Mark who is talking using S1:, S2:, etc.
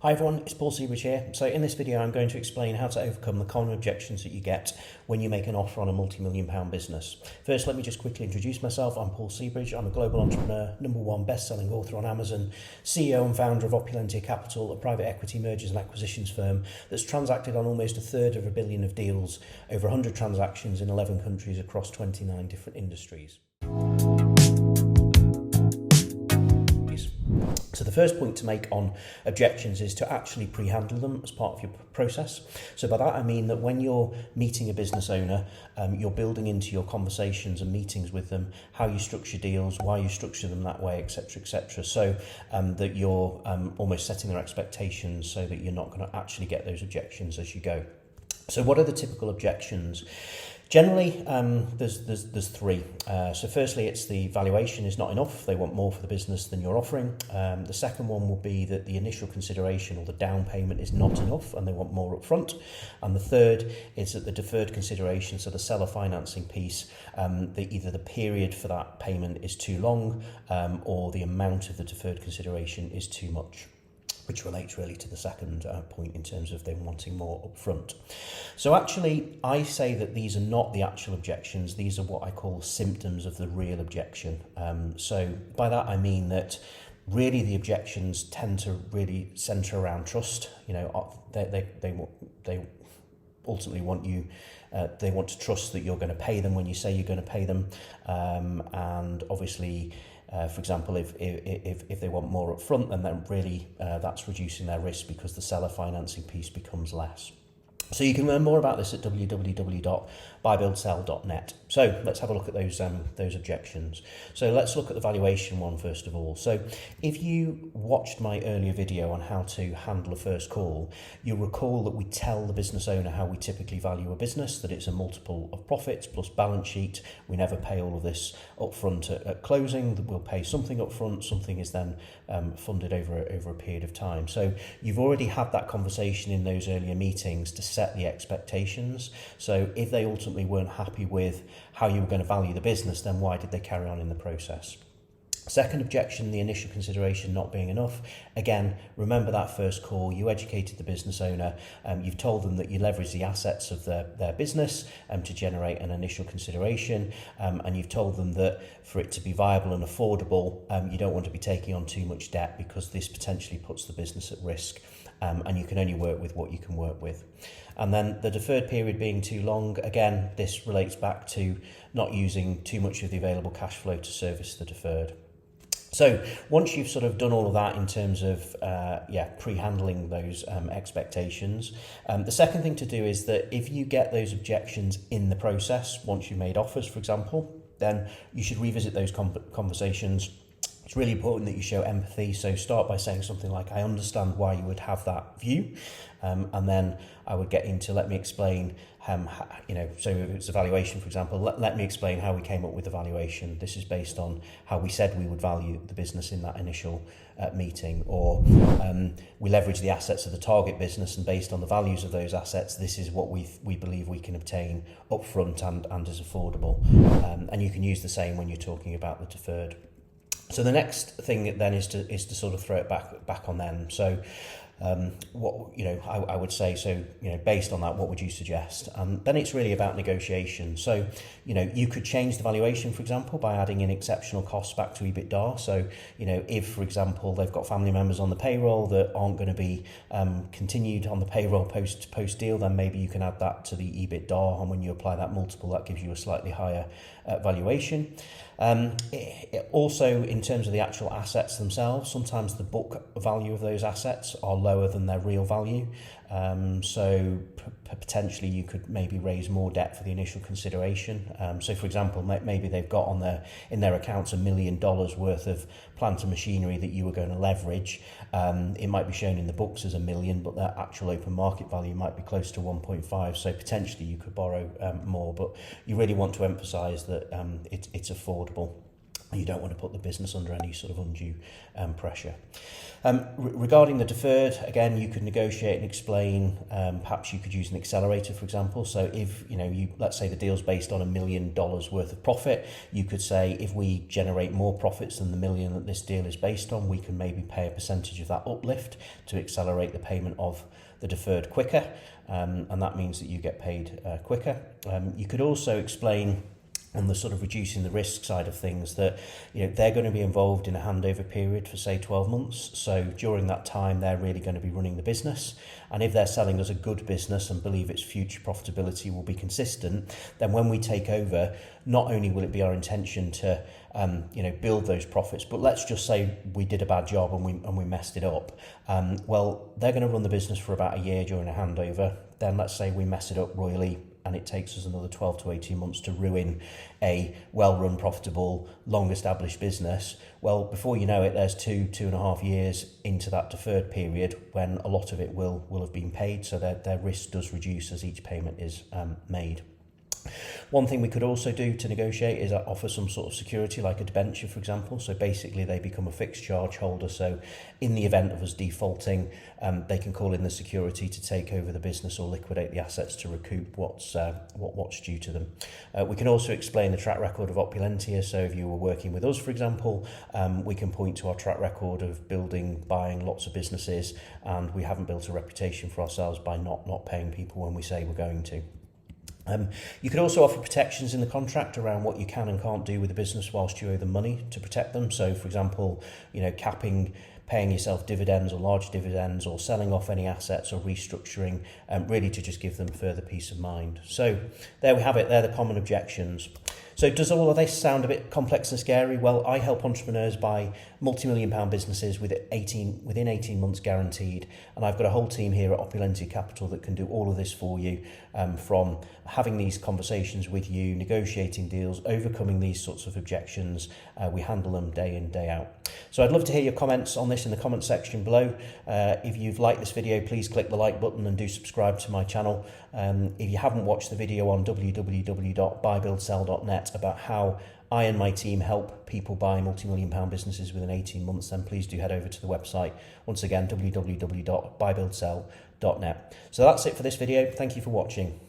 S1: Hi everyone, it's Paul Seabridge here. So in this video I'm going to explain how to overcome the common objections that you get when you make an offer on a multi-million pound business. First, let me just quickly introduce myself. I'm Paul Seabridge. I'm a global entrepreneur, #1 best-selling author on Amazon, CEO and founder of Opulentia Capital, a private equity mergers and acquisitions firm that's transacted on almost $1/3 billion of deals, over 100 transactions in 11 countries across 29 different industries. So the first point to make on objections is to actually pre-handle them as part of your process. So by that I mean that when you're meeting a business owner, you're building into your conversations and meetings with them how you structure deals, why you structure them that way, etc., etc. So that you're almost setting their expectations so that you're not going to actually get those objections as you go. So what are the typical objections? Generally, there's three. So firstly, it's the valuation is not enough. They want more for the business than you're offering. The second one will be that the initial consideration or the down payment is not enough and they want more up front. And the third is that the deferred consideration, so the seller financing piece, either the period for that payment is too long or the amount of the deferred consideration is too much, which relates really to the second point in terms of them wanting more upfront. So actually, I say that these are not the actual objections. These are what I call symptoms of the real objection. So by that I mean that really the objections tend to really centre around trust. You know, they ultimately want you. They want to trust that you're going to pay them when you say you're going to pay them, and obviously. For example, if they want more up front, then really that's reducing their risk because the seller financing piece becomes less. So you can learn more about this at www.buybuildsell.net. So let's have a look at those objections. So let's look at the valuation one first of all. So if you watched my earlier video on how to handle a first call, you'll recall that we tell the business owner how we typically value a business, that it's a multiple of profits plus balance sheet. We never pay all of this up front at closing, that we'll pay something up front, something is then funded over a period of time. So you've already had that conversation in those earlier meetings to set the expectations. So if they ultimately weren't happy with how you were going to value the business, then why did they carry on in the process? Second objection, the initial consideration not being enough. Again, remember that first call, you educated the business owner, you've told them that you leverage the assets of their business to generate an initial consideration, and you've told them that for it to be viable and affordable, you don't want to be taking on too much debt because this potentially puts the business at risk, and you can only work with what you can work with. And then the deferred period being too long, again, this relates back to not using too much of the available cash flow to service the deferred. So once you've sort of done all of that in terms of pre-handling those expectations, the second thing to do is that if you get those objections in the process, once you've made offers, for example, then you should revisit those conversations. It's really important that you show empathy. So start by saying something like, I understand why you would have that view. And then I would get into, let me explain, so if it's a valuation, for example, let me explain how we came up with the valuation. This is based on how we said we would value the business in that initial meeting, or we leverage the assets of the target business, and based on the values of those assets, this is what we believe we can obtain upfront and is affordable. And you can use the same when you're talking about the deferred. So the next thing then is to sort of throw it back on them. So I would say, so based on that, what would you suggest? And then it's really about negotiation. So you could change the valuation, for example, by adding in exceptional costs back to EBITDA. So if, for example, they've got family members on the payroll that aren't going to be continued on the payroll post deal, then maybe you can add that to the EBITDA, and when you apply that multiple, that gives you a slightly higher valuation. Also, in terms of the actual assets themselves, sometimes the book value of those assets are lower than their real value. So potentially you could maybe raise more debt for the initial consideration. So for example, maybe they've got in their accounts $1 million worth of plant and machinery that you were going to leverage. It might be shown in the books as $1 million, but their actual open market value might be close to 1.5. So potentially you could borrow more, but you really want to emphasize that it's affordable. You don't want to put the business under any sort of undue pressure. Regarding the deferred, again, you could negotiate and explain. Perhaps you could use an accelerator, for example. So if let's say the deal's based on $1 million worth of profit, you could say if we generate more profits than the million that this deal is based on, we can maybe pay a percentage of that uplift to accelerate the payment of the deferred quicker, and that means that you get paid quicker. You could also explain on the sort of reducing the risk side of things that they're going to be involved in a handover period for say 12 months. So during that time they're really going to be running the business, and if they're selling us a good business and believe its future profitability will be consistent, then when we take over, not only will it be our intention to build those profits, but let's just say we did a bad job and we messed it up. Well, they're going to run the business for about a year during a handover. Then let's say we mess it up royally and it takes us another 12 to 18 months to ruin a well-run, profitable, long-established business. Well, before you know it, there's 2.5 years into that deferred period when a lot of it will have been paid, so their risk does reduce as each payment is made. One thing we could also do to negotiate is offer some sort of security, like a debenture, for example. So basically they become a fixed charge holder. So in the event of us defaulting, they can call in the security to take over the business or liquidate the assets to recoup what's due to them. We can also explain the track record of Opulentia. So if you were working with us, for example, we can point to our track record of buying lots of businesses, and we haven't built a reputation for ourselves by not paying people when we say we're going to. You could also offer protections in the contract around what you can and can't do with the business whilst you owe them money to protect them. So, for example, capping paying yourself dividends or large dividends, or selling off any assets or restructuring, really to just give them further peace of mind. So there we have it. They're the common objections. So does all of this sound a bit complex and scary? Well, I help entrepreneurs buy multi-million-pound businesses within 18 months guaranteed, and I've got a whole team here at Opulentia Capital that can do all of this for you, from having these conversations with you, negotiating deals, overcoming these sorts of objections. We handle them day in, day out. So I'd love to hear your comments on this in the comment section below. If you've liked this video, please click the like button and do subscribe to my channel. If you haven't watched the video on www.buybuildsell.net about how I and my team help people buy multi-million-pound businesses within 18 months, then please do head over to the website. Once again, www.buybuildsell.net. So that's it for this video. Thank you for watching.